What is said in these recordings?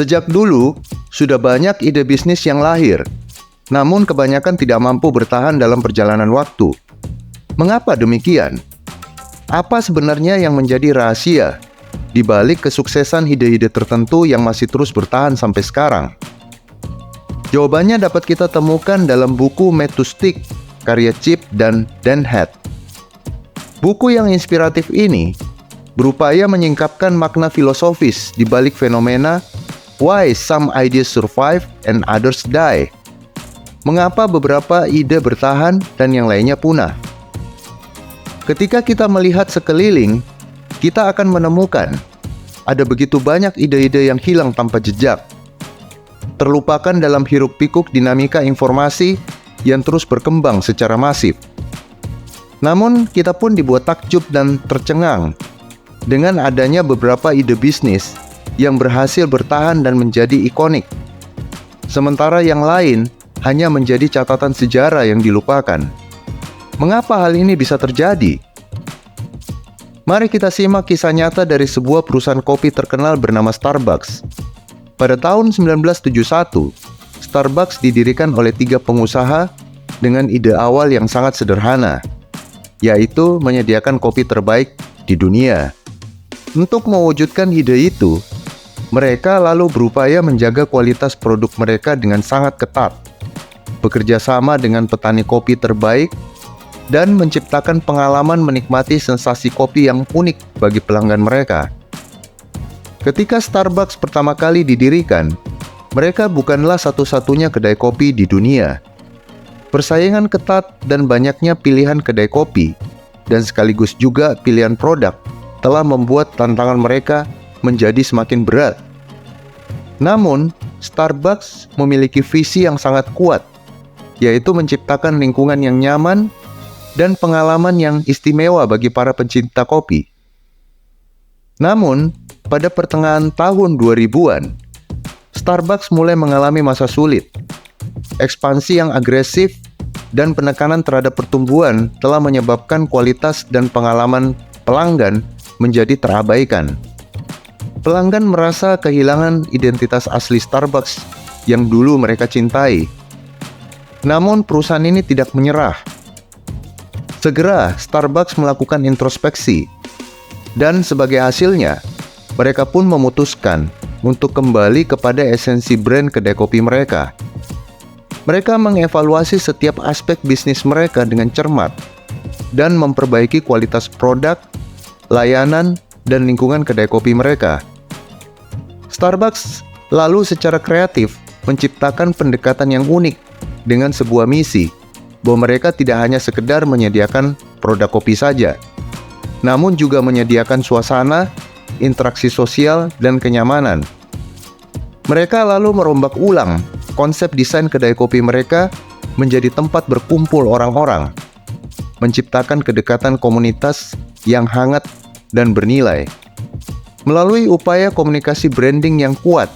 Sejak dulu, sudah banyak ide bisnis yang lahir, namun kebanyakan tidak mampu bertahan dalam perjalanan waktu. Mengapa demikian? Apa sebenarnya yang menjadi rahasia di balik kesuksesan ide-ide tertentu yang masih terus bertahan sampai sekarang? Jawabannya dapat kita temukan dalam buku Made to Stick, karya Chip dan Dan Heath. Buku yang inspiratif ini berupaya menyingkapkan makna filosofis di balik fenomena why some ideas survive and others die. Mengapa beberapa ide bertahan dan yang lainnya punah? Ketika kita melihat sekeliling, kita akan menemukan ada begitu banyak ide-ide yang hilang tanpa jejak, terlupakan dalam hiruk-pikuk dinamika informasi yang terus berkembang secara masif. Namun, kita pun dibuat takjub dan tercengang dengan adanya beberapa ide bisnis yang berhasil bertahan dan menjadi ikonik, sementara yang lain hanya menjadi catatan sejarah yang dilupakan. Mengapa hal ini bisa terjadi? Mari kita simak kisah nyata dari sebuah perusahaan kopi terkenal bernama Starbucks. Pada tahun 1971, Starbucks didirikan oleh 3 pengusaha dengan ide awal yang sangat sederhana, yaitu menyediakan kopi terbaik di dunia. Untuk mewujudkan ide itu, mereka lalu berupaya menjaga kualitas produk mereka dengan sangat ketat, bekerja sama dengan petani kopi terbaik, dan menciptakan pengalaman menikmati sensasi kopi yang unik bagi pelanggan mereka. Ketika Starbucks pertama kali didirikan, mereka bukanlah satu-satunya kedai kopi di dunia. Persaingan ketat dan banyaknya pilihan kedai kopi, dan sekaligus juga pilihan produk, telah membuat tantangan mereka menjadi semakin berat. Namun, Starbucks memiliki visi yang sangat kuat, yaitu menciptakan lingkungan yang nyaman dan pengalaman yang istimewa bagi para pencinta kopi. Namun, pada pertengahan tahun 2000-an, Starbucks mulai mengalami masa sulit. Ekspansi yang agresif dan penekanan terhadap pertumbuhan telah menyebabkan kualitas dan pengalaman pelanggan menjadi terabaikan. Pelanggan merasa kehilangan identitas asli Starbucks yang dulu mereka cintai. Namun perusahaan ini tidak menyerah. Segera Starbucks melakukan introspeksi, dan sebagai hasilnya, mereka pun memutuskan untuk kembali kepada esensi brand kedai kopi mereka. Mereka mengevaluasi setiap aspek bisnis mereka dengan cermat dan memperbaiki kualitas produk, layanan, dan lingkungan kedai kopi mereka. Starbucks lalu secara kreatif menciptakan pendekatan yang unik dengan sebuah misi bahwa mereka tidak hanya sekedar menyediakan produk kopi saja, namun juga menyediakan suasana, interaksi sosial, dan kenyamanan. Mereka lalu merombak ulang konsep desain kedai kopi mereka menjadi tempat berkumpul orang-orang, menciptakan kedekatan komunitas yang hangat dan bernilai. Melalui upaya komunikasi branding yang kuat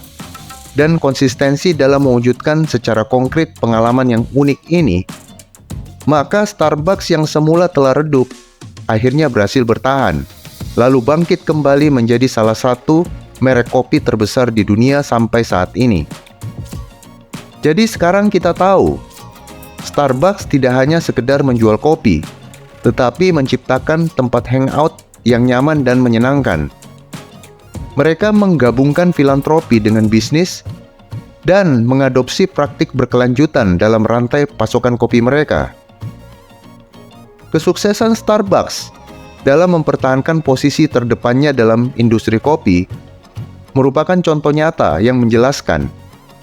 dan konsistensi dalam mewujudkan secara konkret pengalaman yang unik ini, maka Starbucks yang semula telah redup akhirnya berhasil bertahan, lalu bangkit kembali menjadi salah satu merek kopi terbesar di dunia sampai saat ini. Jadi sekarang kita tahu, Starbucks tidak hanya sekedar menjual kopi, tetapi menciptakan tempat hangout yang nyaman dan menyenangkan. Mereka menggabungkan filantropi dengan bisnis dan mengadopsi praktik berkelanjutan dalam rantai pasokan kopi mereka. Kesuksesan Starbucks dalam mempertahankan posisi terdepannya dalam industri kopi merupakan contoh nyata yang menjelaskan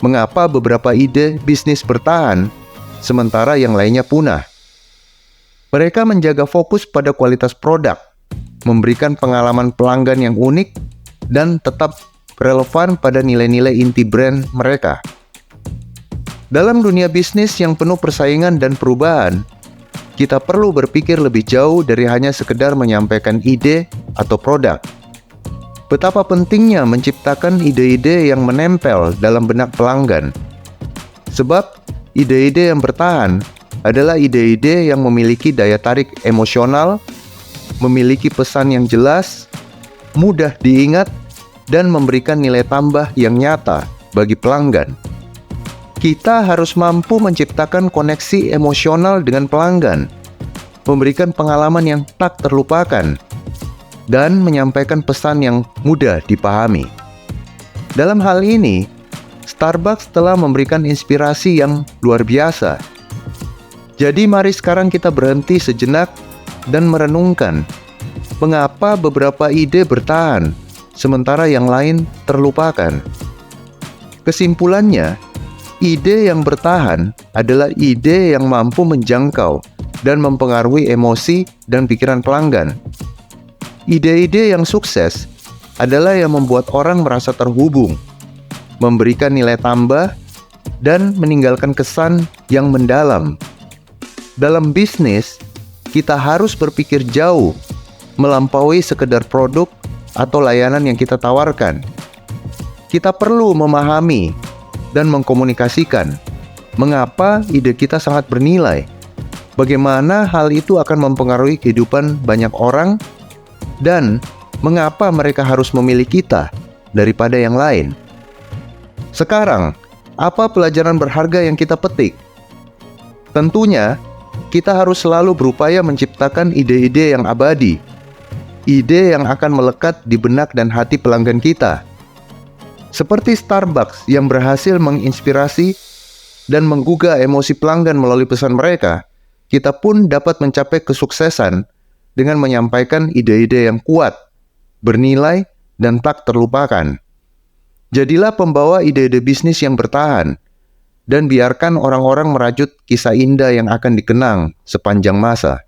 mengapa beberapa ide bisnis bertahan sementara yang lainnya punah. Mereka menjaga fokus pada kualitas produk, memberikan pengalaman pelanggan yang unik, dan tetap relevan pada nilai-nilai inti brand mereka. Dalam dunia bisnis yang penuh persaingan dan perubahan, kita perlu berpikir lebih jauh dari hanya sekedar menyampaikan ide atau produk. Betapa pentingnya menciptakan ide-ide yang menempel dalam benak pelanggan. Sebab ide-ide yang bertahan adalah ide-ide yang memiliki daya tarik emosional, memiliki pesan yang jelas, mudah diingat, dan memberikan nilai tambah yang nyata bagi pelanggan. Kita harus mampu menciptakan koneksi emosional dengan pelanggan, memberikan pengalaman yang tak terlupakan, dan menyampaikan pesan yang mudah dipahami. Dalam hal ini, Starbucks telah memberikan inspirasi yang luar biasa. Jadi mari sekarang kita berhenti sejenak dan merenungkan mengapa beberapa ide bertahan sementara yang lain terlupakan. Kesimpulannya, ide yang bertahan adalah ide yang mampu menjangkau dan mempengaruhi emosi dan pikiran pelanggan. Ide-ide yang sukses adalah yang membuat orang merasa terhubung, memberikan nilai tambah, dan meninggalkan kesan yang mendalam. Dalam bisnis, kita harus berpikir jauh, melampaui sekedar produk atau layanan yang kita tawarkan. Kita perlu memahami dan mengkomunikasikan mengapa ide kita sangat bernilai, bagaimana hal itu akan mempengaruhi kehidupan banyak orang, dan mengapa mereka harus memilih kita daripada yang lain. Sekarang, apa pelajaran berharga yang kita petik? Tentunya, kita harus selalu berupaya menciptakan ide-ide yang abadi, ide yang akan melekat di benak dan hati pelanggan kita. Seperti Starbucks yang berhasil menginspirasi dan menggugah emosi pelanggan melalui pesan mereka, kita pun dapat mencapai kesuksesan dengan menyampaikan ide-ide yang kuat, bernilai, dan tak terlupakan. Jadilah pembawa ide-ide bisnis yang bertahan, dan biarkan orang-orang merajut kisah indah yang akan dikenang sepanjang masa.